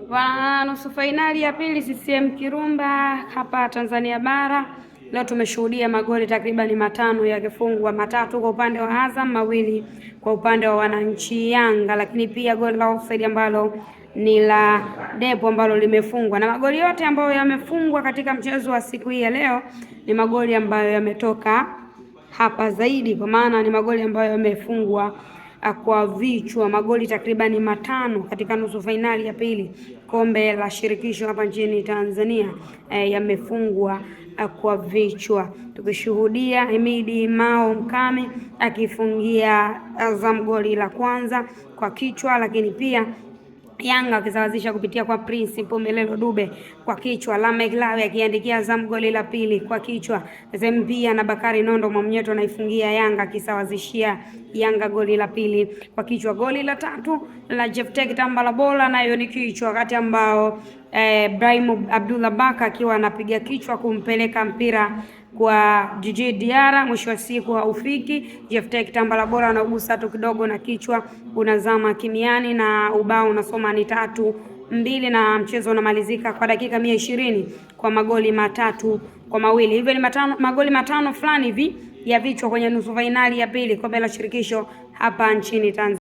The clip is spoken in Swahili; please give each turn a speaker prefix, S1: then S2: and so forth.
S1: Wa nusu fainali ya pili CCM Kirumba hapa Tanzania bara. Leo tumeshuhudia magoli takribani 5 yakifungwa, 3 kwa upande wa Azam, 2 kwa upande wa wananchi Yanga, lakini pia goli la offside ambalo ni la Depo ambalo limefungwa. Na magoli yote ambayo yamefungwa katika mchezo wa siku hii ya leo ni magoli ambayo yametoka hapa zaidi, kwa maana ni magoli ambayo yamefungwa kwa vichwa. Magoli takribani 5 katika nusu fainali ya pili kombe la shirikisho hapa nchini Tanzania yamefungwa kwa vichwa, tukishuhudia Himidi Mao Mkame akifungia Azam goli la kwanza kwa kichwa, lakini pia Yanga akisawazisha kupitia kwa Prince Mpumelelo Dube kwa kichwa, Lamek Lawi akiandikia Azam goli la pili kwa kichwa, Zembia na Bakari Nondo Mwamnyeto anaifungia Yanga akisawazishia Yanga goli la pili kwa kichwa. Goli la tatu la Jeftek Tambala Bola nayo ni kichwa, wakati ambao Ibrahim Abdullah Baka akiwa anapiga kichwa kumpeleka mpira kwa Djigui Diarra, mwisho wa siku haufiki. Jeftek Tambala Bola anagusa tu kidogo na kichwa unazama kimiani na ubao unasoma ni 3-2, na mchezo unamalizika kwa dakika 120 kwa magoli 3-2. Hivyo ni magoli 5 fulani hivi ya vichwa kwenye nusu fainali ya pili kombe la shirikisho hapa nchini Tanzania.